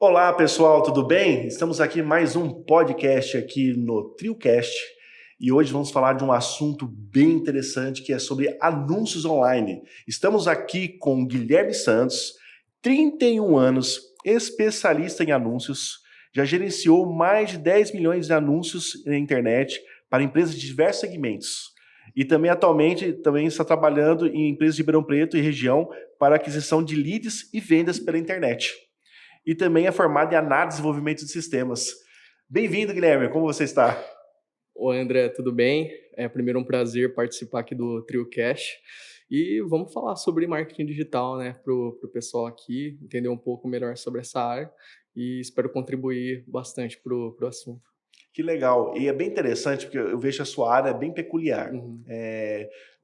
Olá, pessoal, tudo bem? Estamos aqui em mais um podcast aqui no TrioCast e hoje vamos falar de um assunto bem interessante que é sobre anúncios online. Estamos aqui com Guilherme Santos, 31 anos, especialista em anúncios, já gerenciou mais de 10 milhões de anúncios na internet para empresas de diversos segmentos. E também atualmente está trabalhando em empresas de Ribeirão Preto e região para aquisição de leads e vendas pela internet. E também é formado em análise e desenvolvimento de sistemas. Bem-vindo, Guilherme. Como você está? Oi, André, tudo bem? Primeiro um prazer participar aqui do TrioCast. E vamos falar sobre marketing digital, né, pro pessoal aqui, entender um pouco melhor sobre essa área e espero contribuir bastante pro assunto. Que legal. E é bem interessante, porque eu vejo a sua área bem peculiar. Uhum.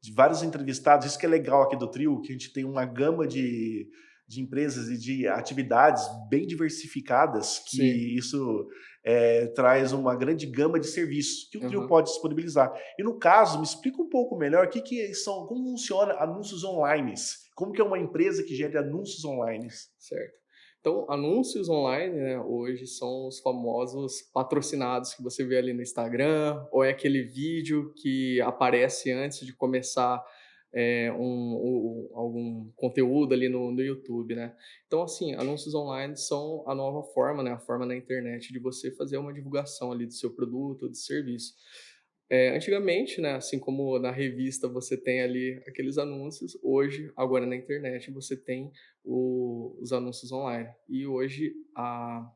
De vários entrevistados, isso que é legal aqui do Trio, que a gente tem uma gama de empresas e de atividades bem diversificadas, que Sim. isso traz uma grande gama de serviços que o Trio Uhum. pode disponibilizar. E no caso, me explica um pouco melhor como funciona anúncios online. Como que é uma empresa que gera anúncios online? Certo. Então, anúncios online, né, hoje são os famosos patrocinados que você vê ali no Instagram, ou é aquele vídeo que aparece antes de começar algum conteúdo ali no YouTube, né? Então, assim, anúncios online são a nova forma, né, a forma na internet de você fazer uma divulgação ali do seu produto ou do serviço. Antigamente, né, assim como na revista você tem ali aqueles anúncios, hoje, agora na internet, você tem os anúncios online. E hoje a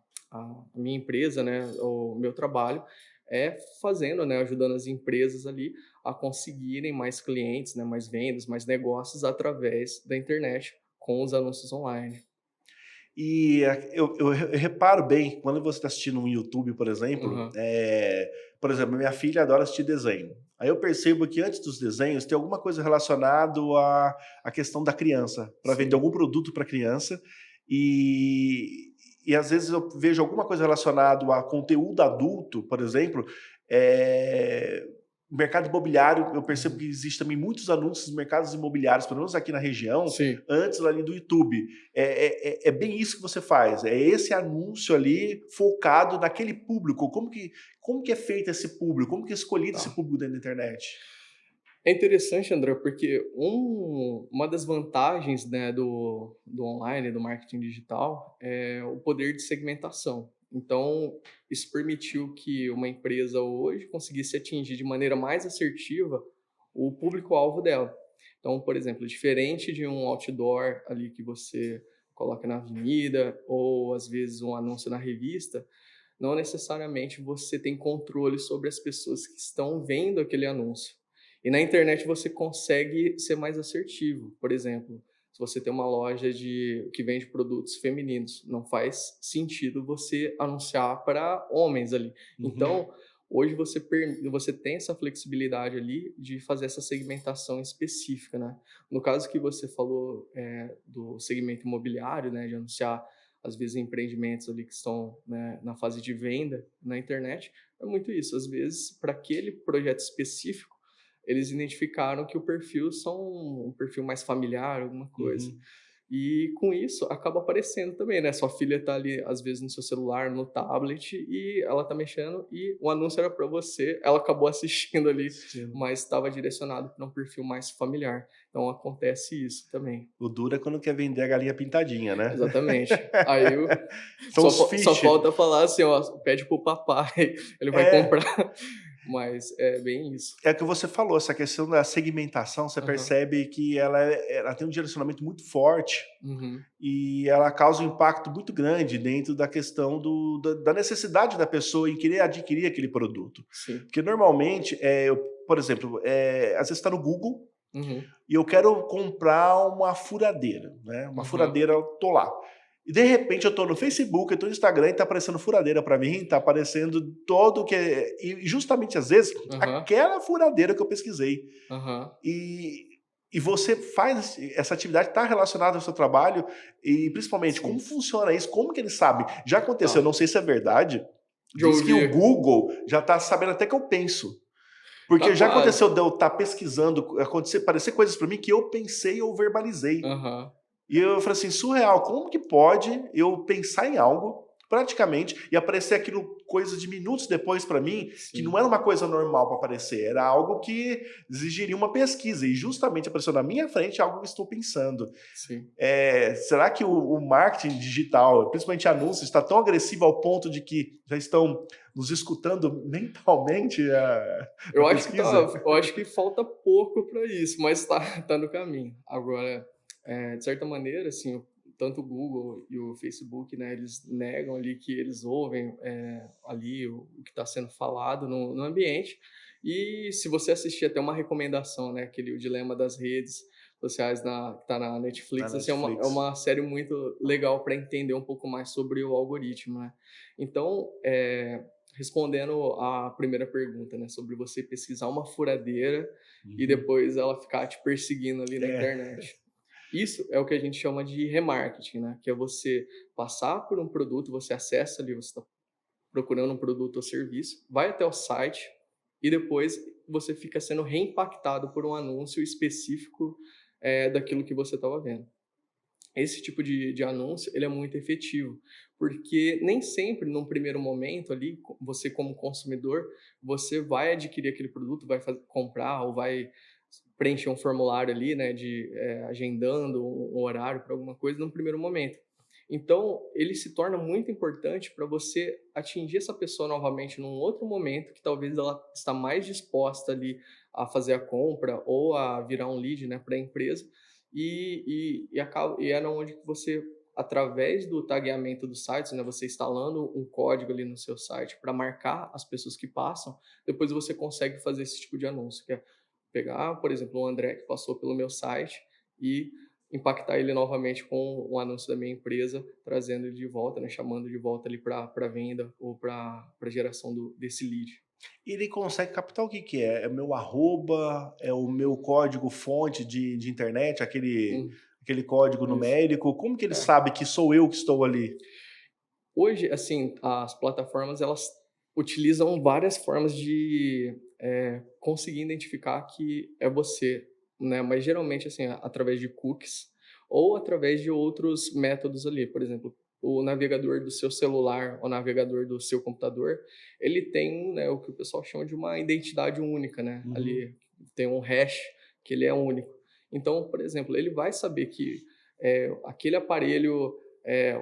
minha empresa, né, o meu trabalho é fazendo, né, ajudando as empresas ali a conseguirem mais clientes, né, mais vendas, mais negócios através da internet com os anúncios online. E eu reparo bem, quando você está assistindo um YouTube, Aham. por exemplo, minha filha adora assistir desenho. Aí eu percebo que antes dos desenhos tem alguma coisa relacionada à questão da criança, para vender Sim. algum produto para a criança. E às vezes eu vejo alguma coisa relacionada a conteúdo adulto, por exemplo, mercado imobiliário, eu percebo Uhum. que existe também muitos anúncios de mercados imobiliários, pelo menos aqui na região, Sim. antes ali do YouTube. É bem isso que você faz, é esse anúncio ali focado naquele público. Como que é feito esse público? Como que é escolhido esse Tá. público dentro da internet? É interessante, André, porque uma das vantagens, né, do online, do marketing digital, é o poder de segmentação. Então, isso permitiu que uma empresa hoje conseguisse atingir de maneira mais assertiva o público-alvo dela. Então, por exemplo, diferente de um outdoor ali que você coloca na avenida ou às vezes um anúncio na revista, não necessariamente você tem controle sobre as pessoas que estão vendo aquele anúncio. E na internet você consegue ser mais assertivo. Por exemplo, se você tem uma loja que vende produtos femininos, não faz sentido você anunciar para homens ali. Uhum. Então, hoje você tem essa flexibilidade ali de fazer essa segmentação específica, né? No caso que você falou do segmento imobiliário, né, de anunciar às vezes empreendimentos ali que estão, né, na fase de venda na internet, é muito isso. Às vezes, para aquele projeto específico, eles identificaram que o perfil são um perfil mais familiar, alguma coisa. Uhum. E com isso acaba aparecendo também, né? Sua filha tá ali, às vezes, no seu celular, no tablet, e ela tá mexendo, e o anúncio era para você, ela acabou assistindo ali, Assistindo. mas estava direcionado para um perfil mais familiar. Então acontece isso também. O duro é quando quer vender a galinha pintadinha, né? Exatamente. Aí São os só fiche. falta falar assim, ó, pede pro papai, ele vai É, comprar. Mas é bem isso. É o que você falou, essa questão da segmentação, você Aham. percebe que ela tem um direcionamento muito forte Uhum. e ela causa um impacto muito grande dentro da questão da necessidade da pessoa em querer adquirir aquele produto. Sim. Porque normalmente, por exemplo, às vezes está no Google Uhum. e eu quero comprar uma furadeira, né? Uma Aham. furadeira, eu tô lá. E de repente eu tô no Facebook, eu tô no Instagram e tá aparecendo furadeira para mim, tá aparecendo todo que e justamente às vezes Aham. aquela furadeira que eu pesquisei. Aham. E e você faz essa atividade, está relacionada ao seu trabalho e principalmente como Sim. funciona isso, como que ele sabe? Já aconteceu, Tá. não sei se é verdade, Já diz que o ouvi. Google já está sabendo até que eu penso. Tá Porque já quase. aconteceu de eu estar pesquisando, acontecer parecer coisas para mim que eu pensei ou verbalizei. Aham. E eu falei assim: "Surreal, como que pode eu pensar em algo, praticamente, e aparecer aquilo coisa de minutos depois para mim, que não Sim, era uma coisa normal para aparecer, era algo que exigiria uma pesquisa, e justamente apareceu na minha frente algo que estou pensando. sim. Será que o marketing digital, principalmente anúncios, está tão agressivo ao ponto de que já estão nos escutando mentalmente a pesquisa? Eu acho que falta pouco para isso, mas tá, tá no caminho. Agora, de certa maneira, assim, tanto o Google e o Facebook, né, eles negam ali que eles ouvem ali o que está sendo falado no ambiente. E se você assistir até uma recomendação, né, aquele O Dilema das Redes Sociais que está na Na Netflix, assim, é Netflix. uma série muito legal para entender um pouco mais sobre o algoritmo, né? Então, respondendo à primeira pergunta, né, sobre você pesquisar uma furadeira e Uhum. depois ela ficar te perseguindo ali na É. internet. Isso é o que a gente chama de remarketing, né, que é você passar por um produto, você acessa ali, você está procurando um produto ou serviço, vai até o site e depois você fica sendo reimpactado por um anúncio específico, daquilo que você estava vendo. Esse tipo de anúncio, ele é muito efetivo, porque nem sempre, num primeiro momento ali, você como consumidor, você vai adquirir aquele produto, vai comprar ou vai preencher um formulário ali, né, agendando um horário para alguma coisa num primeiro momento. Então, ele se torna muito importante para você atingir essa pessoa novamente num outro momento que talvez ela está mais disposta ali a fazer a compra ou a virar um lead, né, para a empresa, e era onde que você, através do tagueamento dos sites, né, você instalando um código ali no seu site para marcar as pessoas que passam, depois você consegue fazer esse tipo de anúncio, que é pegar, por exemplo, o André que passou pelo meu site e impactar ele novamente com um anúncio da minha empresa, trazendo ele de volta, né, chamando de volta ali para venda ou para geração desse lead. Ele consegue captar o que que é? É meu arroba? É o meu código fonte de internet? Hum, Aquele código isso. numérico? Como que ele É. sabe que sou eu que estou ali? Hoje, assim, as plataformas elas utilizam várias formas de conseguir identificar que é você, né? Mas geralmente, assim, através de cookies ou através de outros métodos ali. Por exemplo, o navegador do seu celular, o navegador do seu computador, ele tem, né, o que o pessoal chama de uma identidade única, né? Uhum, Ali tem um hash que ele é único. Então, por exemplo, ele vai saber que aquele aparelho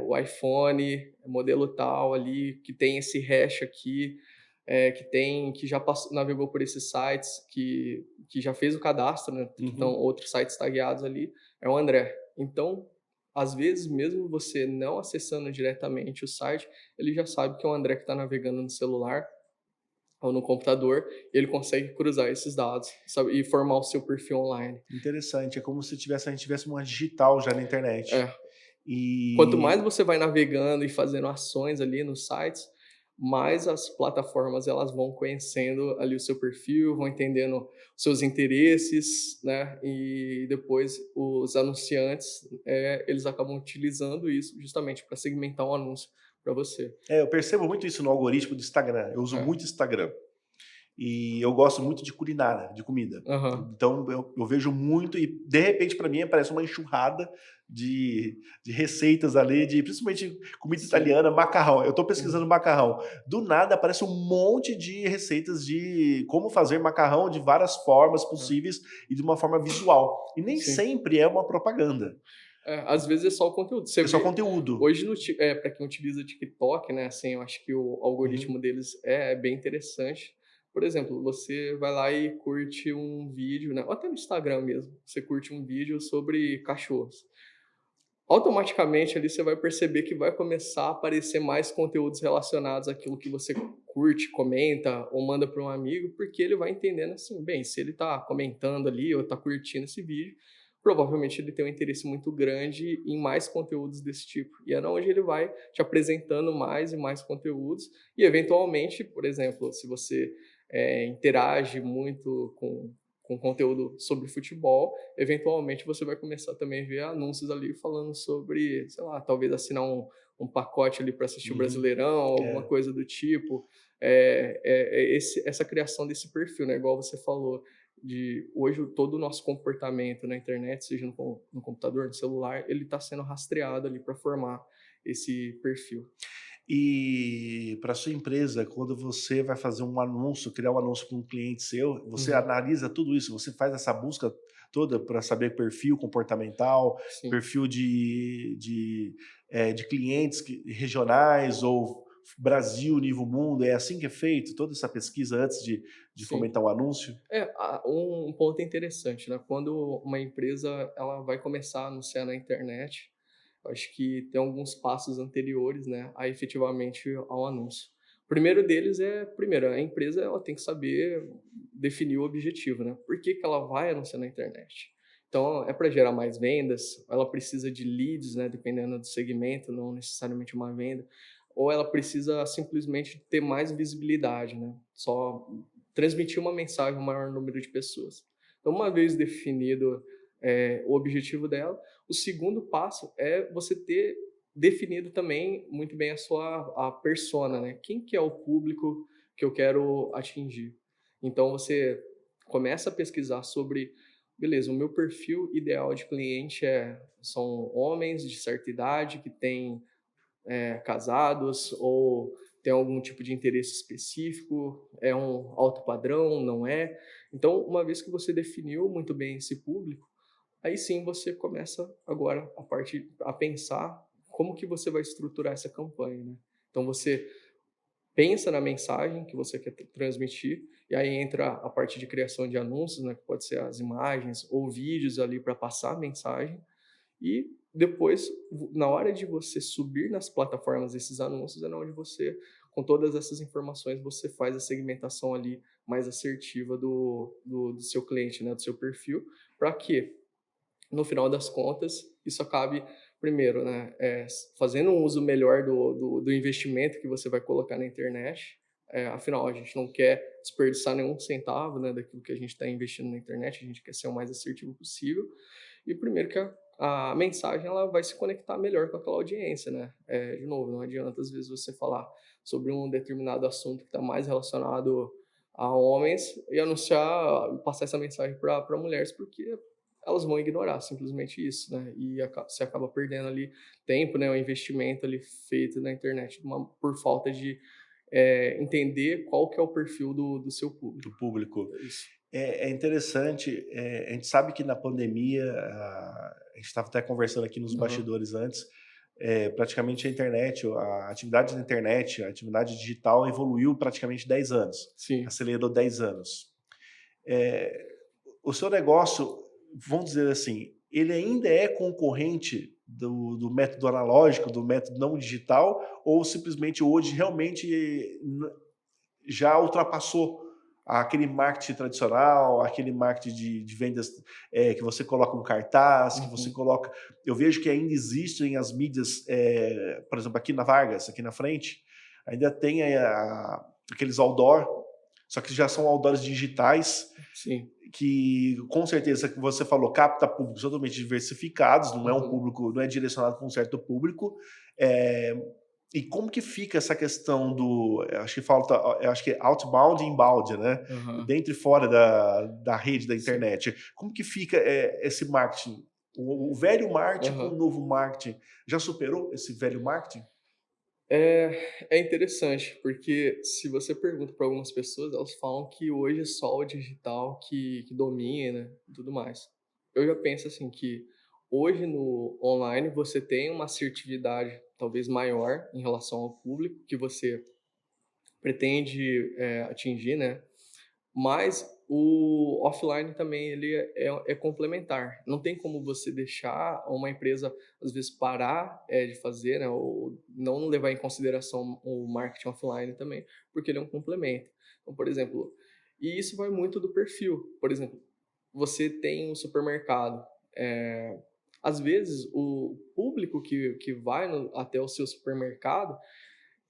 o iPhone, modelo tal ali, que tem esse hash aqui, que já passou, navegou por esses sites, que já fez o cadastro, né, que estão uhum. outros sites tagueados ali, é o André. Então, às vezes, mesmo você não acessando diretamente o site, ele já sabe que é o André que está navegando no celular ou no computador, e ele consegue cruzar esses dados, sabe, e formar o seu perfil online. Interessante, é como se a gente tivesse uma digital já na internet. É, quanto mais E você vai navegando e fazendo ações ali nos sites, mais as plataformas elas vão conhecendo ali o seu perfil, vão entendendo os seus interesses, né? E depois os anunciantes, eles acabam utilizando isso justamente para segmentar um anúncio para você. eu percebo muito isso no algoritmo do Instagram. Eu uso É. muito Instagram. E eu gosto muito de culinária, de comida. Aham. Então eu vejo muito e de repente para mim aparece uma enxurrada de receitas ali, de principalmente comida Sim. italiana, macarrão. Eu estou pesquisando Uhum. macarrão. Do nada aparece um monte de receitas de como fazer macarrão de várias formas É. possíveis e de uma forma visual. E nem Sim. sempre é uma propaganda. Às vezes é só o conteúdo. Você É só vê, conteúdo. hoje para quem utiliza o TikTok, né, assim, eu acho que o Uhum, algoritmo deles é bem interessante. Por exemplo, você vai lá e curte um vídeo, né, ou até no Instagram mesmo, você curte um vídeo sobre cachorros. Automaticamente ali você vai perceber que vai começar a aparecer mais conteúdos relacionados àquilo que você curte, comenta ou manda para um amigo, porque ele vai entendendo assim, bem, se ele está comentando ali ou está curtindo esse vídeo, provavelmente ele tem um interesse muito grande em mais conteúdos desse tipo. E é onde ele vai te apresentando mais e mais conteúdos e eventualmente, por exemplo, se você interage muito com conteúdo sobre futebol, eventualmente você vai começar também a ver anúncios ali falando sobre, sei lá, talvez assinar um pacote ali para assistir o uhum. Brasileirão, alguma É. coisa do tipo. Essa criação desse perfil, né? Igual você falou, de hoje todo o nosso comportamento na internet, seja no computador, no celular, ele está sendo rastreado ali para formar esse perfil. E para sua empresa, quando você vai fazer um anúncio, criar um anúncio para um cliente seu, você Uhum. analisa tudo isso, você faz essa busca toda para saber perfil comportamental, Sim, perfil de clientes regionais ou Brasil, nível mundo, é assim que é feito? Toda essa pesquisa antes de sim. fomentar o anúncio? Um ponto interessante, né, quando uma empresa ela vai começar a anunciar na internet, eu acho que tem alguns passos anteriores, né, a efetivamente ao anúncio. O primeiro deles primeiro, a empresa ela tem que saber definir o objetivo, né, por que que ela vai anunciar na internet. Então, é para gerar mais vendas, ela precisa de leads, né, dependendo do segmento, não necessariamente uma venda, ou ela precisa simplesmente ter mais visibilidade, né, só transmitir uma mensagem ao maior número de pessoas. Então, uma vez definido, o objetivo dela, o segundo passo é você ter definido também muito bem a persona, né. Quem que é o público que eu quero atingir? Então você começa a pesquisar sobre, beleza, o meu perfil ideal de cliente são homens de certa idade que têm casados ou tem algum tipo de interesse específico, é um alto padrão, não é? Então, uma vez que você definiu muito bem esse público, aí sim você começa agora a pensar como que você vai estruturar essa campanha, né? Então você pensa na mensagem que você quer transmitir, e aí entra a parte de criação de anúncios, né, que pode ser as imagens ou vídeos ali para passar a mensagem, e depois, na hora de você subir nas plataformas esses anúncios, é na onde você, com todas essas informações, você faz a segmentação ali mais assertiva do seu cliente, né, do seu perfil, para que, no final das contas, isso acabe, primeiro, né, fazendo um uso melhor do investimento que você vai colocar na internet. Afinal, a gente não quer desperdiçar nenhum centavo, né, daquilo que a gente está investindo na internet, a gente quer ser o mais assertivo possível. E primeiro que a mensagem ela vai se conectar melhor com aquela audiência, né. De novo, não adianta às vezes você falar sobre um determinado assunto que está mais relacionado a homens e anunciar passar essa mensagem para mulheres, porque elas vão ignorar simplesmente isso, né, e você acaba perdendo ali tempo, né, o investimento ali feito na internet por falta de, entender qual que é o perfil do seu público. Do público. É isso. É interessante, a gente sabe que na pandemia, a gente estava até conversando aqui nos Aham. bastidores antes, praticamente a internet, a atividade da internet, a atividade digital evoluiu praticamente 10 anos, Sim. acelerou 10 anos. Eh, o seu negócio, vamos dizer assim, ele ainda é concorrente do método analógico, do método não digital, ou simplesmente hoje realmente já ultrapassou aquele marketing tradicional, aquele marketing de vendas, que você coloca um cartaz, que você Uhum. coloca. Eu vejo que ainda existem as mídias, por exemplo, aqui na Vargas, aqui na frente, ainda tem aqueles outdoor, só que já são outdoors digitais, Sim. que com certeza que você falou, capta públicos totalmente diversificados, não é um Uhum. público, não é direcionado para um certo público. É, e como que fica essa questão do, eu acho que falta, eu acho que é outbound e inbound, né? Aham. Dentro e fora da rede da Sim. internet. Como que fica esse marketing? O velho marketing com o Aham. novo marketing. Já superou esse velho marketing? É interessante, porque se você pergunta para algumas pessoas, elas falam que hoje é só o digital que domina e tudo mais. Eu já penso assim que hoje no online você tem uma assertividade talvez maior em relação ao público que você pretende, atingir, né, mas o offline também ele é complementar. Não tem como você deixar uma empresa, às vezes, parar, de fazer, né, ou não levar em consideração o marketing offline também, porque ele é um complemento. Então, por exemplo, e isso vai muito do perfil. Por exemplo, você tem um supermercado, às vezes o público que vai até o seu supermercado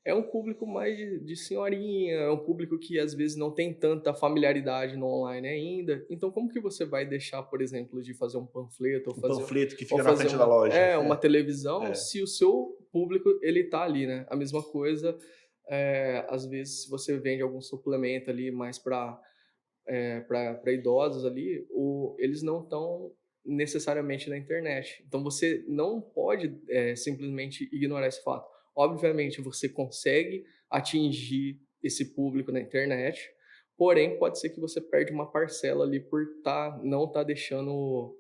é um público mais de senhorinha, é um público que às vezes não tem tanta familiaridade no online ainda. Então como que você vai deixar, por exemplo, de fazer um panfleto Um panfleto que ou fica na fazer frente da loja. uma televisão, É. se o seu público ele tá ali, né. A mesma coisa, às vezes se você vende algum suplemento ali mais para pra idosos ali, eles não estão necessariamente na internet. Então você não pode, simplesmente ignorar esse fato. Obviamente, você consegue atingir esse público na internet, porém, pode ser que você perde uma parcela ali por não tá deixando,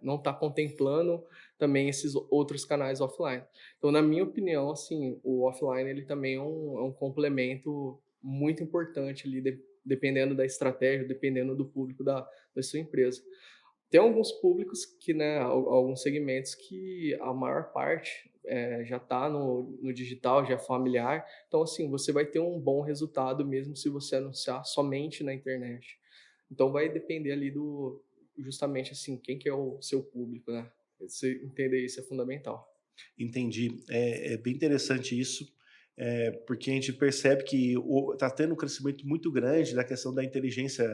não tá contemplando também esses outros canais offline. Então, na minha opinião, assim, o offline ele também é um complemento muito importante ali, dependendo da estratégia, dependendo do público da sua empresa. Tem alguns públicos que, né, alguns segmentos que a maior parte já está no digital, já é familiar. Então, assim, você vai ter um bom resultado mesmo se você anunciar somente na internet. Então, vai depender ali justamente assim, quem que é o seu público, né? Você entender isso é fundamental. Entendi. É bem interessante isso, porque a gente percebe que está tendo um crescimento muito grande da questão da inteligência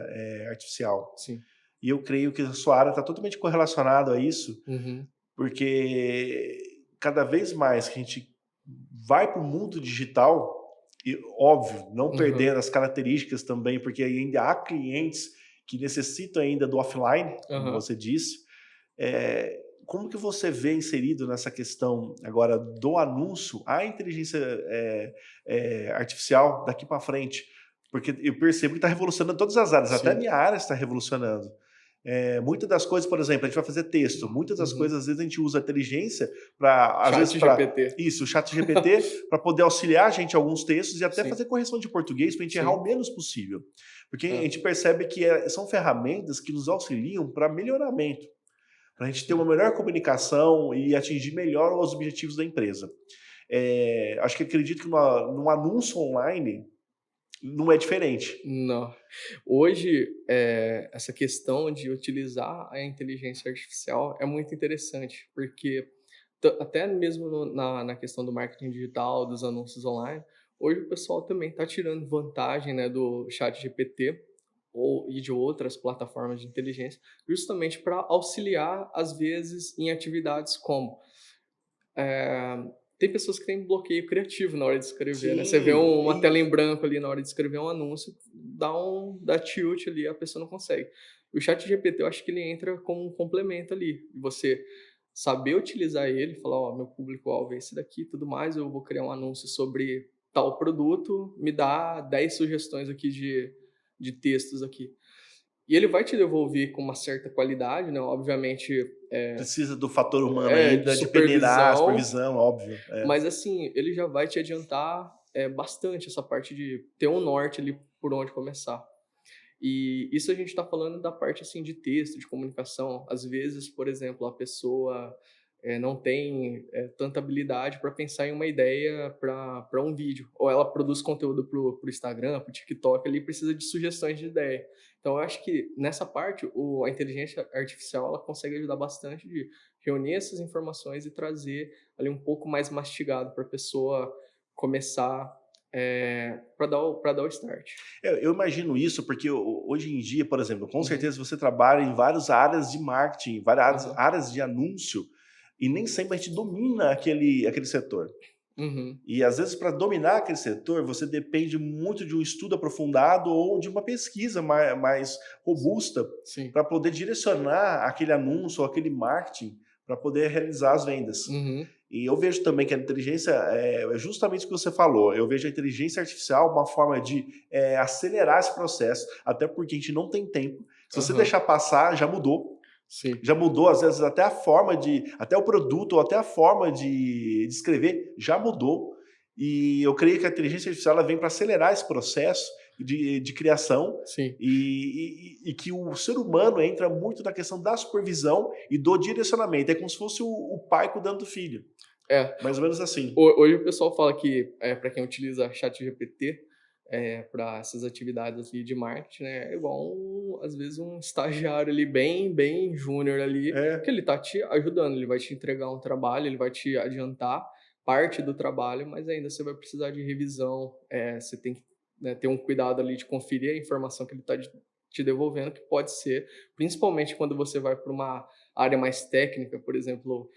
artificial. Sim. E eu creio que a sua área está totalmente correlacionada a isso, Uhum. porque cada vez mais que a gente vai para o mundo digital, e óbvio, não Uhum. perdendo as características também, porque ainda há clientes que necessitam ainda do offline, como Aham. você disse. Como que você vê inserido nessa questão agora do anúncio a inteligência artificial daqui para frente? Porque eu percebo que está revolucionando todas as áreas, até a Sim. minha área está revolucionando. Muitas das coisas, por exemplo, a gente vai fazer texto, muitas das Uhum. coisas, às vezes, a gente usa a inteligência para, às vezes, Chat para GPT. isso, o chat GPT, para poder auxiliar a gente em alguns textos e até Sim. fazer correção de português para a gente errar Sim. o menos possível. Porque a É. gente percebe que são ferramentas que nos auxiliam para melhoramento, para a gente ter uma Sim. melhor comunicação e atingir melhor os objetivos da empresa. Acho que acredito que no anúncio online não é diferente. Não. Hoje, essa questão de utilizar a inteligência artificial é muito interessante, porque até mesmo na questão do marketing digital, dos anúncios online, hoje o pessoal também está tirando vantagem, né, do chat GPT e de outras plataformas de inteligência, justamente para auxiliar, às vezes, em atividades como tem pessoas que têm bloqueio criativo na hora de escrever, né. Você vê Sim, uma tela em branco ali na hora de escrever um anúncio, dá tilt ali, a pessoa não consegue. O ChatGPT eu acho que ele entra como um complemento ali, você saber utilizar ele, falar: "Ó, meu público-alvo é esse daqui e tudo mais, eu vou criar um anúncio sobre tal produto, me dá 10 sugestões aqui de textos aqui". E ele vai te devolver com uma certa qualidade, né, obviamente, precisa do fator humano de ainda, de peneirar, supervisão, supervisão, óbvio. mas assim, ele já vai te adiantar, bastante essa parte de ter um norte ali por onde começar. E isso a gente está falando da parte, assim, de texto, de comunicação. Às vezes, por exemplo, a pessoa, não tem, tanta habilidade para pensar em uma ideia para um vídeo, ou ela produz conteúdo para o Instagram, para o TikTok, ali precisa de sugestões de ideia. Então eu acho que nessa parte a inteligência artificial ela consegue ajudar bastante de reunir essas informações e trazer ali um pouco mais mastigado para a pessoa começar, para dar o start. Eu imagino isso porque hoje em dia, por exemplo, com Uhum. certeza você trabalha em várias áreas de marketing, várias Aham. áreas de anúncio, e nem sempre a gente domina aquele setor. Uhum. E às vezes, para dominar aquele setor, você depende muito de um estudo aprofundado ou de uma pesquisa mais robusta Sim. para poder direcionar aquele anúncio ou aquele marketing para poder realizar as vendas. Uhum. E eu vejo também que a inteligência é justamente o que você falou. Eu vejo a inteligência artificial uma forma de acelerar esse processo, até porque a gente não tem tempo. Se você Aham. deixar passar, já mudou. Sim. Já mudou, às vezes, até a forma até o produto, ou até a forma de escrever já mudou. E eu creio que a inteligência artificial ela vem para acelerar esse processo de criação Sim. e que o ser humano entra muito na questão da supervisão e do direcionamento. É como se fosse o pai cuidando do filho. É. Mais ou menos assim. Hoje o pessoal fala que, para quem utiliza ChatGPT, para essas atividades ali de marketing, né, é igual às vezes um estagiário ali bem júnior ali, que É, ele tá te ajudando, ele vai te entregar um trabalho, ele vai te adiantar parte do trabalho, mas ainda você vai precisar de revisão, você tem que, né, ter um cuidado ali de conferir a informação que ele está te devolvendo, que pode ser, principalmente quando você vai para uma área mais técnica, por exemplo,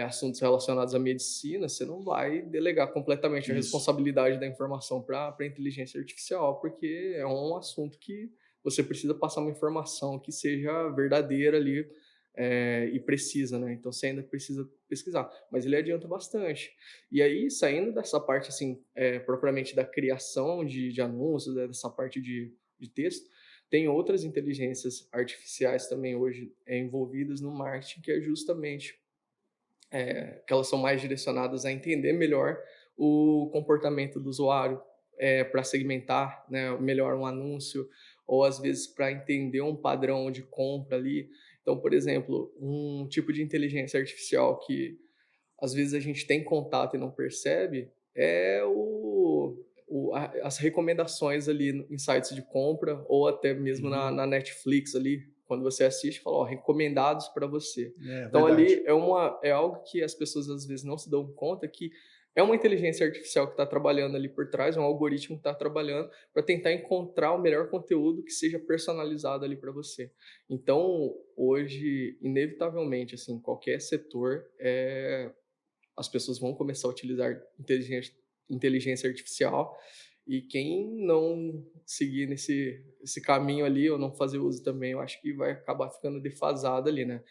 assuntos relacionados à medicina, você não vai delegar completamente a isso. responsabilidade da informação para a inteligência artificial, porque é um assunto que você precisa passar uma informação que seja verdadeira ali, e precisa, né? Então você ainda precisa pesquisar, mas ele adianta bastante. E aí, saindo dessa parte, assim, propriamente da criação de anúncios, né, dessa parte de texto, tem outras inteligências artificiais também hoje envolvidas no marketing, que é justamente que elas são mais direcionadas a entender melhor o comportamento do usuário, para segmentar, né, melhor um anúncio, ou às vezes para entender um padrão de compra ali. Então, por exemplo, um tipo de inteligência artificial que às vezes a gente tem contato e não percebe é as recomendações ali em sites de compra, ou até mesmo Uhum. na Netflix ali, quando você assiste, fala, ó, recomendados para você. É Então verdade. ali é algo que as pessoas às vezes não se dão conta que é uma inteligência artificial que está trabalhando ali por trás, um algoritmo que está trabalhando para tentar encontrar o melhor conteúdo que seja personalizado ali para você. Então, hoje, inevitavelmente, assim, qualquer setor, as pessoas vão começar a utilizar inteligência artificial, e quem não seguir esse caminho ali, ou não fazer uso também, eu acho que vai acabar ficando defasado ali, né?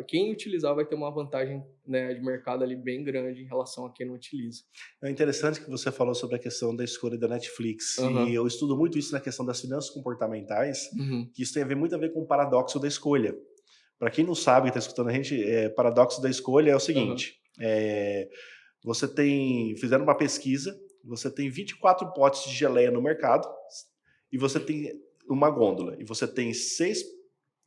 Quem utilizar vai ter uma vantagem, né, de mercado ali bem grande em relação a quem não utiliza. É interessante que você falou sobre a questão da escolha da Netflix, e Aham. eu estudo muito isso na questão das finanças comportamentais, Uhum. que isso tem a ver muito a ver com o paradoxo da escolha. Para quem não sabe, que está escutando a gente, paradoxo da escolha é o Aham. seguinte: fizeram uma pesquisa, você tem 24 potes de geleia no mercado e você tem uma gôndola e você tem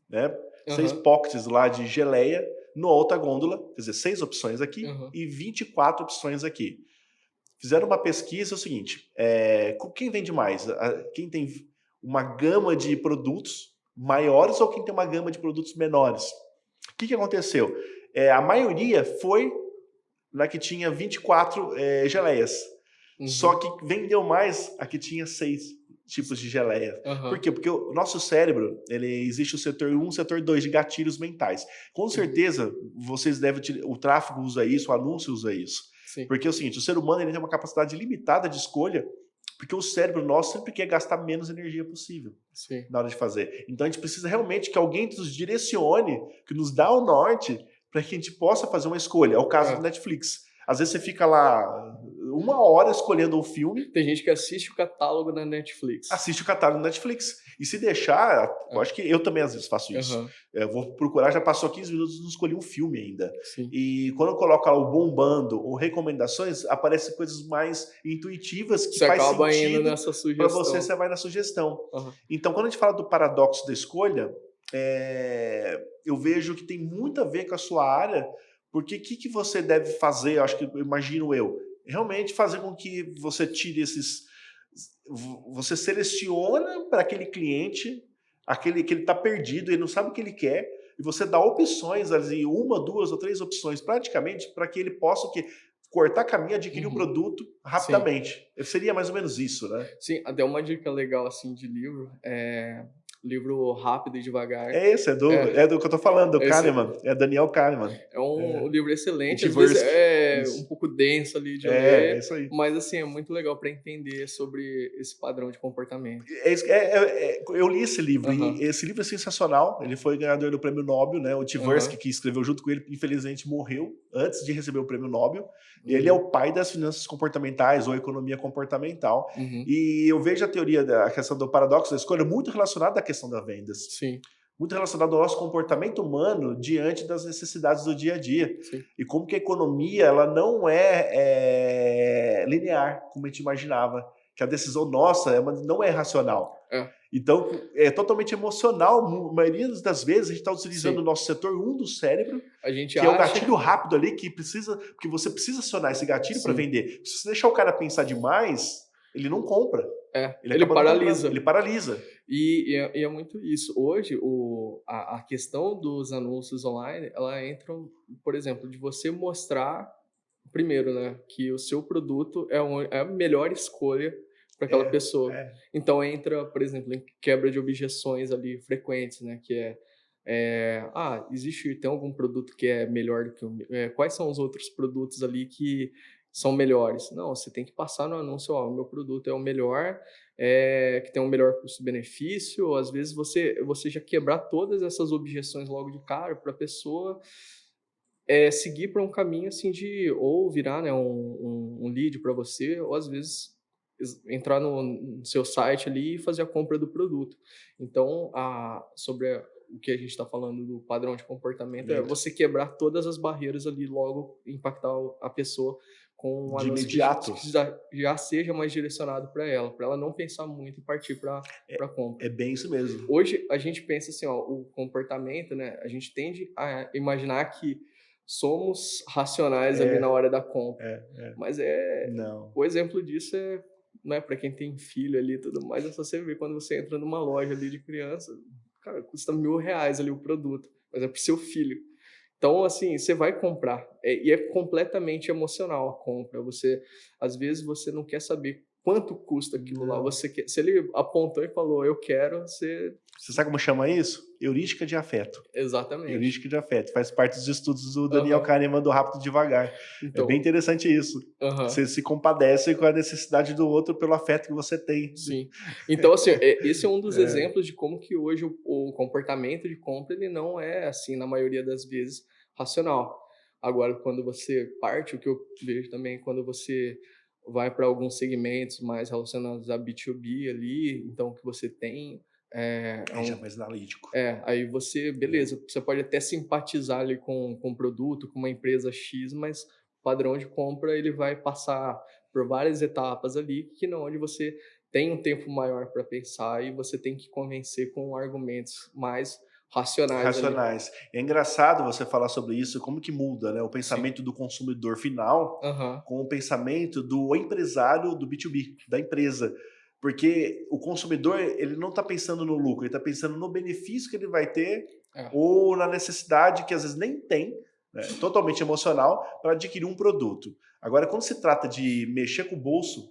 né, seis Aham. pockets lá de geleia na outra gôndola, quer dizer, 6 opções aqui Aham. e 24 opções aqui. Fizeram uma pesquisa, é o seguinte, quem vende mais? Quem tem uma gama de produtos maiores ou quem tem uma gama de produtos menores? O que aconteceu? A maioria foi na que tinha 24 geleias. Só Uhum. que vendeu mais a que tinha 6 tipos de geleia. Por Aham. quê? Porque o nosso cérebro, existe o setor 1 e o setor 2 de gatilhos mentais. Com Uhum. certeza, vocês devem o tráfego usa isso, o anúncio usa isso. Sim. Porque é o seguinte, o ser humano ele tem uma capacidade limitada de escolha, porque o cérebro nosso sempre quer gastar menos energia possível Sim. na hora de fazer. Então a gente precisa realmente que alguém nos direcione, que nos dá o norte, para que a gente possa fazer uma escolha. É o caso do É. Netflix. Às vezes você fica lá 1 hora escolhendo um filme, Tem gente que assiste o catálogo na Netflix. assiste o catálogo do Netflix. E se deixar, eu É. acho que eu também às vezes faço isso. Aham. Eu vou procurar, já passou 15 minutos e não escolhi um filme ainda. Sim. E quando eu coloco lá o bombando ou recomendações, aparecem coisas mais intuitivas que Você faz acaba indo sentido nessa para você, sugestão. você vai na sugestão. Aham. Então, quando a gente fala do paradoxo da escolha, eu vejo que tem muito a ver com a sua área, porque o que você deve fazer, acho que imagino eu, realmente fazer com que você tire você seleciona para aquele cliente, aquele que ele está perdido, ele não sabe o que ele quer, e você dá opções ali, 1, 2 ou 3 opções praticamente, para que ele possa cortar caminho e adquirir o Uhum. produto Sim. rapidamente. Seria mais ou menos isso, né? Sim, até uma dica legal, assim, de livro, livro Rápido e Devagar. É esse, É, é do que eu tô falando, do esse Kahneman, é Daniel Kahneman. é um É, livro excelente, e às vezes Tversky, é um isso. pouco denso ali de É ler, isso aí. mas, assim, é muito legal para entender sobre esse padrão de comportamento. Eu li esse livro, e Aham. esse livro é sensacional. Ele foi ganhador do prêmio Nobel, né? O Tversky, Aham. que escreveu junto com ele, infelizmente morreu antes de receber o prêmio Nobel. Ele é Uhum. o pai das finanças comportamentais ou economia comportamental. Uhum. E eu vejo a teoria da questão do paradoxo da escolha muito relacionada à questão das vendas. Sim, Muito relacionado ao nosso comportamento humano diante das necessidades do dia a dia. sim. E como que a economia ela não é linear, como a gente imaginava. Que a decisão nossa não é racional. É, Então, é totalmente emocional. A maioria das vezes a gente está utilizando o sim. nosso setor 1 do cérebro, A gente que é o acha gatilho que rápido ali, porque você precisa acionar esse gatilho para sim. vender. Se você deixar o cara pensar demais, ele não compra. Ele Ele acaba não comprando, paralisa. ele paralisa. E é muito isso. Hoje, a questão dos anúncios online, ela entra, por exemplo, de você mostrar, primeiro, né, que o seu produto é a melhor escolha para aquela É, pessoa. é. Então entra, por exemplo, em quebra de objeções ali frequentes, né, que tem algum produto que é melhor do que o meu? Quais são os outros produtos ali que são melhores? Não, você tem que passar no anúncio, ó, o meu produto é o melhor, que tem um melhor custo-benefício, ou às vezes você já quebrar todas essas objeções logo de cara para a pessoa seguir para um caminho assim de ou virar, né, um lead para você, ou às vezes entrar no seu site ali e fazer a compra do produto. Então, o que a gente está falando do padrão de comportamento é você quebrar todas as barreiras ali, logo impactar a pessoa com um De anúncio imediato. que já seja mais direcionado para ela não pensar muito e partir para a compra. É bem isso mesmo. Hoje a gente pensa assim, ó, o comportamento, né? A gente tende a imaginar que somos racionais ali na hora da compra, mas Não. o exemplo disso né, para quem tem filho ali e tudo mais, é só você ver quando você entra numa loja ali de criança, cara, custa R$ 1.000 ali o produto, mas é pro seu filho. Então, assim, você vai comprar, e é completamente emocional a compra. Às vezes, você não quer saber quanto custa aquilo lá. Não. Se ele apontou e falou, eu quero, você... Você sabe como chama isso? Heurística de afeto. Exatamente. Heurística de afeto. Faz parte dos estudos do Daniel Kahneman do Rápido e Devagar. Então, É bem interessante isso. Você se compadece com a necessidade do outro pelo afeto que você tem. Sim. Então, assim, esse é um dos exemplos de como que hoje o comportamento de compra, ele não é, assim, na maioria das vezes, racional. Agora, quando você parte, o que eu vejo também, quando você vai para alguns segmentos mais relacionados a B2B ali, então que você tem... Já mais analítico. aí você, beleza, você pode até simpatizar ali com um produto, com uma empresa X, mas o padrão de compra ele vai passar por várias etapas ali, que não, onde você tem um tempo maior para pensar e você tem que convencer com argumentos mais racionais ali. Racionais. É engraçado você falar sobre isso, como que muda, né? O Sim. pensamento do consumidor final Aham. com o pensamento do empresário do B2B, da empresa. Porque o consumidor, ele não está pensando no lucro, ele está pensando no benefício que ele vai ter ou na necessidade que às vezes nem tem, né, totalmente emocional, para adquirir um produto. Agora, quando se trata de mexer com o bolso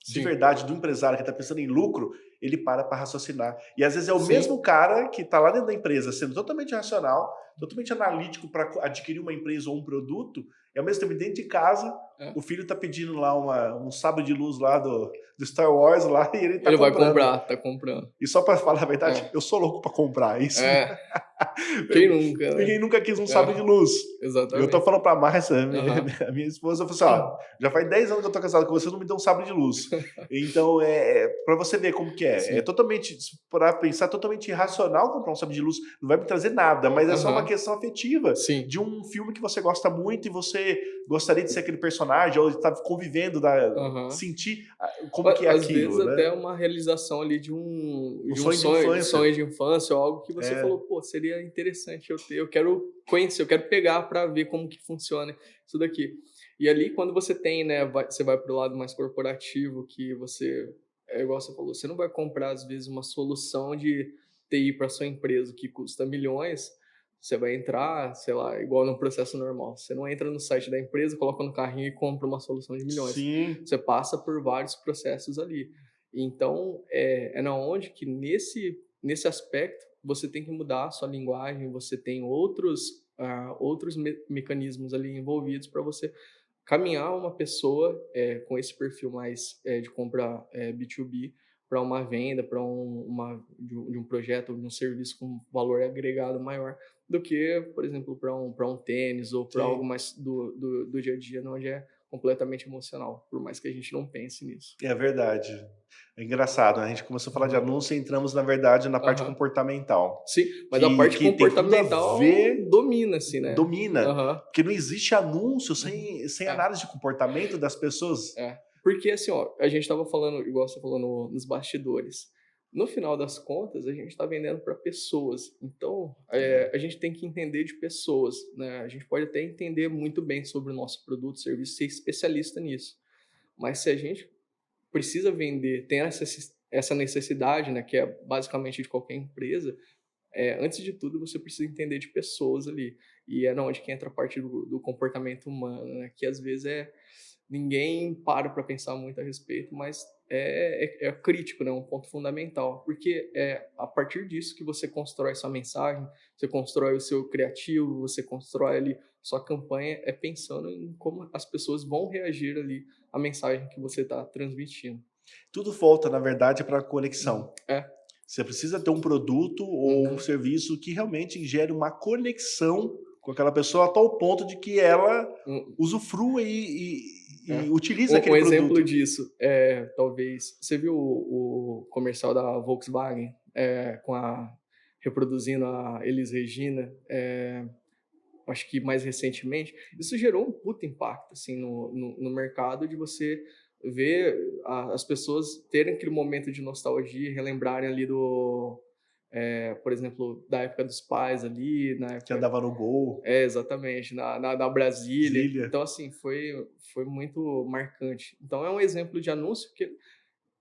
de Sim. verdade do empresário que está pensando em lucro, ele para raciocinar. E às vezes é o Sim. mesmo cara que está lá dentro da empresa sendo totalmente racional, totalmente analítico para adquirir uma empresa ou um produto, e ao mesmo tempo dentro de casa, o filho está pedindo lá um sabre de luz lá do Star Wars lá e ele está comprando. Vai comprar, tá comprando. E só para falar a verdade, eu sou louco para comprar isso. Quem nunca, né? Ninguém nunca quis um sabre de luz. Exatamente. Eu tô falando pra Márcia, a minha esposa, falou assim, ó, já faz 10 anos que eu tô casado com você, não me deu um sabre de luz. Então, pra você ver como que é. Sim. É totalmente, para pensar, totalmente irracional comprar um sabre de luz. Não vai me trazer nada, mas é só uma questão afetiva. Sim. De um filme que você gosta muito e você gostaria de ser aquele personagem, ou estar convivendo, sentir como que é às aquilo. Às vezes né? até uma realização ali de um sonho de infância, ou algo que você falou, pô, seria interessante eu ter, eu quero conhecer, eu quero pegar para ver como que funciona isso daqui. E ali, quando você tem, né, você vai pro lado mais corporativo, que você, igual você falou, você não vai comprar, às vezes, uma solução de TI para sua empresa que custa milhões, você vai entrar, sei lá, igual no processo normal. Você não entra no site da empresa, coloca no carrinho e compra uma solução de milhões. Sim. Você passa por vários processos ali. Então, é na onde que nesse aspecto você tem que mudar a sua linguagem, você tem outros mecanismos ali envolvidos para você caminhar uma pessoa com esse perfil mais de compra B2B para uma venda, para de um projeto, de um serviço com valor agregado maior do que, por exemplo, para um tênis ou para algo mais do dia a dia, onde é completamente emocional, por mais que a gente não pense nisso. É verdade. É engraçado, a gente começou a falar de anúncio e entramos, na verdade, na parte comportamental. Sim, mas a parte comportamental domina, assim, né? Domina. Porque não existe anúncio sem análise de comportamento das pessoas. Porque, assim, ó, a gente estava falando, igual você falou nos bastidores, no final das contas, a gente está vendendo para pessoas. Então, a gente tem que entender de pessoas, né? A gente pode até entender muito bem sobre o nosso produto, serviço, ser especialista nisso. Mas se a gente precisa vender, tem essa necessidade, né, que é basicamente de qualquer empresa, antes de tudo você precisa entender de pessoas ali. E é onde que entra a parte do comportamento humano, né, que às vezes ninguém para pensar muito a respeito, mas é crítico, né, um ponto fundamental, porque é a partir disso que você constrói sua mensagem, você constrói o seu criativo, você constrói ali sua campanha, pensando em como as pessoas vão reagir ali à mensagem que você está transmitindo. Tudo volta, na verdade, para a conexão. É. Você precisa ter um produto ou um serviço que realmente gere uma conexão com aquela pessoa a tal ponto de que ela Um usufrua e é. utilize Um aquele exemplo produto. disso talvez você viu o comercial da Volkswagen, reproduzindo a Elis Regina, acho que mais recentemente, isso gerou um puta impacto, assim, no mercado de você ver as pessoas terem aquele momento de nostalgia, relembrarem ali por exemplo, da época dos pais ali, na Que época... andava no Gol, Exatamente, na Brasília. Brasília. Então, assim, foi muito marcante. Então, é um exemplo de anúncio que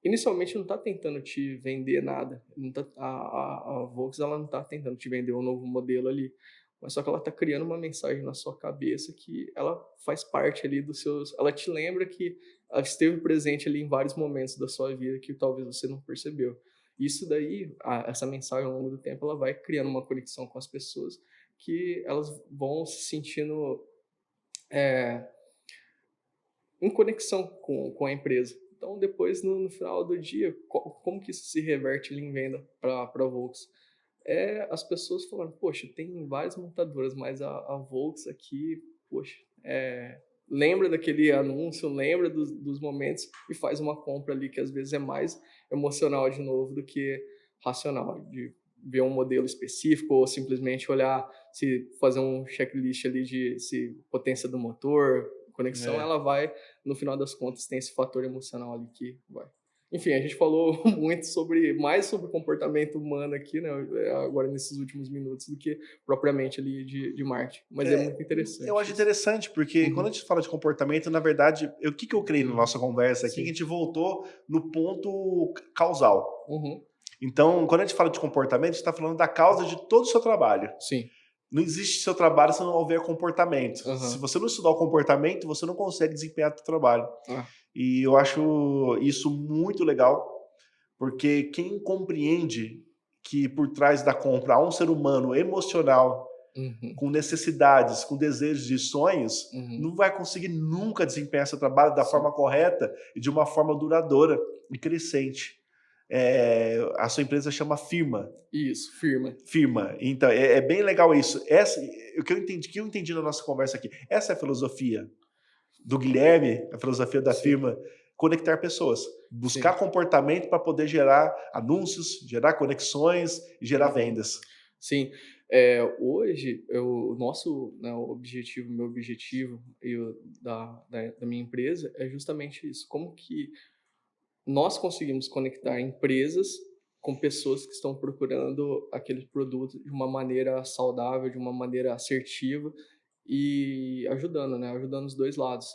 inicialmente não está tentando te vender nada. Não tá, a Volks ela não está tentando te vender um novo modelo ali, mas só que ela está criando uma mensagem na sua cabeça que ela faz parte ali dos seus... Ela te lembra que ela esteve presente ali em vários momentos da sua vida que talvez você não percebeu. Isso daí, essa mensagem ao longo do tempo, ela vai criando uma conexão com as pessoas que elas vão se sentindo em conexão com a empresa. Então, depois, no final do dia, como que isso se reverte ali em venda para a Volks? As pessoas falando, poxa, tem várias montadoras, mas a Volks aqui, poxa, lembra daquele anúncio, lembra dos momentos e faz uma compra ali que às vezes é mais emocional de novo do que racional, de ver um modelo específico ou simplesmente olhar, se fazer um checklist ali de se potência do motor, conexão, É. ela vai, no final das contas, tem esse fator emocional ali que vai. Enfim, a gente falou muito mais sobre o comportamento humano aqui, né, agora nesses últimos minutos, do que propriamente ali de marketing. Mas é muito interessante. Eu acho isso. interessante, porque quando a gente fala de comportamento, na verdade, o que eu creio na nossa conversa aqui, Sim. que a gente voltou no ponto causal. Uhum. Então, quando a gente fala de comportamento, a gente está falando da causa de todo o seu trabalho. Sim. Não existe seu trabalho se não houver comportamento. Uhum. Se você não estudar o comportamento, você não consegue desempenhar o seu trabalho. Ah. E eu acho isso muito legal, porque quem compreende que por trás da compra há um ser humano emocional, Uhum. com necessidades, com desejos e sonhos, Uhum. não vai conseguir nunca desempenhar seu trabalho da forma correta e de uma forma duradoura e crescente. A sua empresa chama Firma. Isso, firma. Firma. Então, é bem legal isso. O que eu entendi na nossa conversa aqui, essa é a filosofia do Guilherme, a filosofia da Sim. Firma, conectar pessoas, buscar Sim. comportamento para poder gerar anúncios, gerar conexões e gerar vendas. Sim. Hoje, o nosso, né, objetivo, meu objetivo e da minha empresa é justamente isso. Como que nós conseguimos conectar empresas com pessoas que estão procurando aquele produto de uma maneira saudável, de uma maneira assertiva e ajudando, né? Ajudando os dois lados.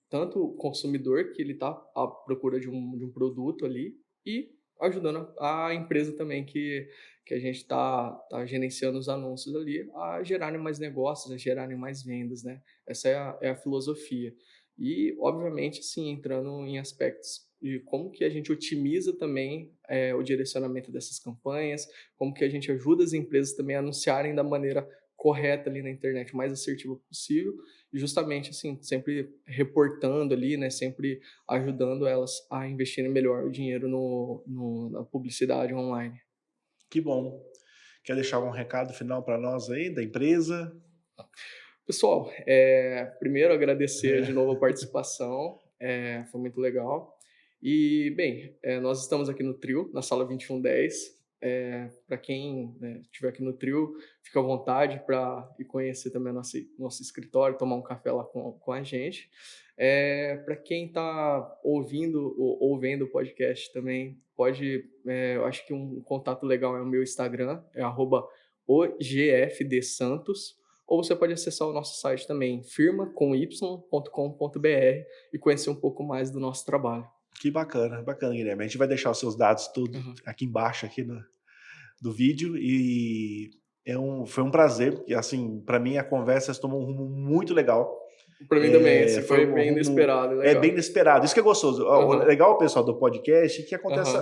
Tanto o consumidor, que ele está à procura de um produto ali, e ajudando a empresa também, que a gente tá gerenciando os anúncios ali, a gerarem mais negócios, a gerarem mais vendas, né? Essa é a filosofia. E, obviamente, assim, entrando em aspectos de como que a gente otimiza também o direcionamento dessas campanhas, como que a gente ajuda as empresas também a anunciarem da maneira correta ali na internet, o mais assertiva possível, e justamente assim, sempre reportando ali, né, sempre ajudando elas a investirem melhor o dinheiro na publicidade online. Que bom. Quer deixar algum recado final para nós aí, da empresa? Pessoal, primeiro agradecer de novo a participação, foi muito legal. E, bem, nós estamos aqui no Trio, na sala 2110. Para quem estiver aqui no Trio, fica à vontade para ir conhecer também nosso escritório, tomar um café lá com a gente. Para quem está ouvindo ou vendo o podcast também, eu acho que um contato legal é o meu Instagram, é @ogfdsantos. Ou você pode acessar o nosso site também, firma.com.br, e conhecer um pouco mais do nosso trabalho. Que bacana, bacana, Guilherme. A gente vai deixar os seus dados todos aqui embaixo aqui do vídeo e foi um prazer, porque assim, para mim a conversa tomou um rumo muito legal. Para mim também, Foi foi um bem rumo inesperado, legal. bem inesperado. Isso que é gostoso. O legal, pessoal, do podcast é que acontece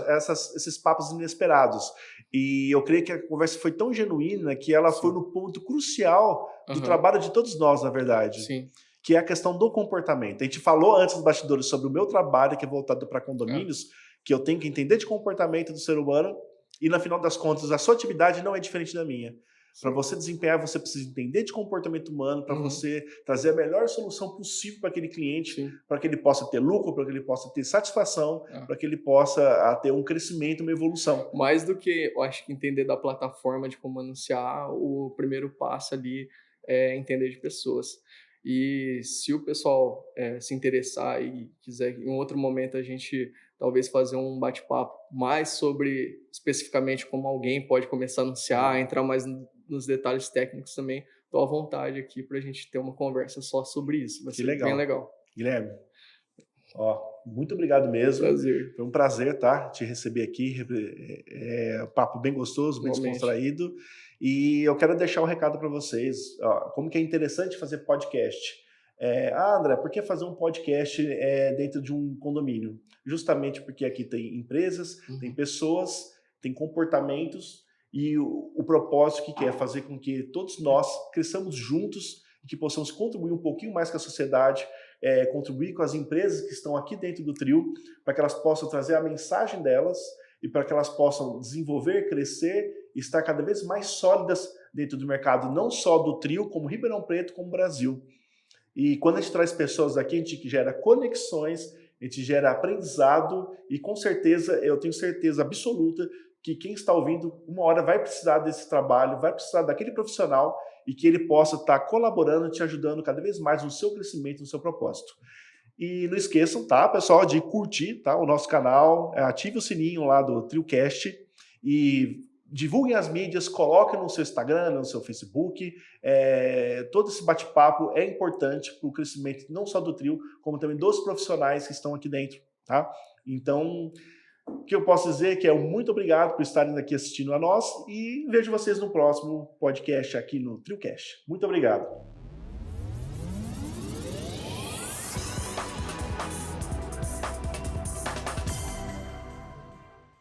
esses papos inesperados. E eu creio que a conversa foi tão genuína que ela foi no ponto crucial do trabalho de todos nós, na verdade. Sim. Que é a questão do comportamento. A gente falou antes dos bastidores sobre o meu trabalho, que é voltado para condomínios, que eu tenho que entender de comportamento do ser humano e, no final das contas, a sua atividade não é diferente da minha. Para você desempenhar, você precisa entender de comportamento humano, para você trazer a melhor solução possível para aquele cliente, para que ele possa ter lucro, para que ele possa ter satisfação, para que ele possa ter um crescimento, uma evolução. Mais do que, eu acho que entender da plataforma de como anunciar, o primeiro passo ali é entender de pessoas. E se o pessoal se interessar e quiser, em outro momento, a gente talvez fazer um bate-papo mais sobre, especificamente, como alguém pode começar a anunciar, entrar mais nos detalhes técnicos também, estou à vontade aqui para a gente ter uma conversa só sobre isso. Vai ser bem legal. Guilherme, muito obrigado mesmo. Prazer. Foi um prazer, tá, te receber aqui. Um papo bem gostoso, bem descontraído. E eu quero deixar um recado para vocês. Como que é interessante fazer podcast. André, por que fazer um podcast dentro de um condomínio? Justamente porque aqui tem empresas, tem pessoas, tem comportamentos e o propósito que é fazer com que todos nós cresçamos juntos e que possamos contribuir um pouquinho mais com a sociedade, contribuir com as empresas que estão aqui dentro do Trio, para que elas possam trazer a mensagem delas e para que elas possam desenvolver, crescer e estar cada vez mais sólidas dentro do mercado, não só do Trio, como Ribeirão Preto, como Brasil. E quando a gente traz pessoas aqui, a gente gera conexões, a gente gera aprendizado e com certeza, eu tenho certeza absoluta que quem está ouvindo uma hora vai precisar desse trabalho, vai precisar daquele profissional e que ele possa estar colaborando, te ajudando cada vez mais no seu crescimento, no seu propósito. E não esqueçam, tá, pessoal, de curtir, tá, o nosso canal, ative o sininho lá do TrioCast e divulguem as mídias, coloquem no seu Instagram, no seu Facebook. Todo esse bate-papo é importante para o crescimento não só do Trio, como também dos profissionais que estão aqui dentro, tá? Então, o que eu posso dizer é que muito obrigado por estarem aqui assistindo a nós e vejo vocês no próximo podcast aqui no TrioCast. Muito obrigado.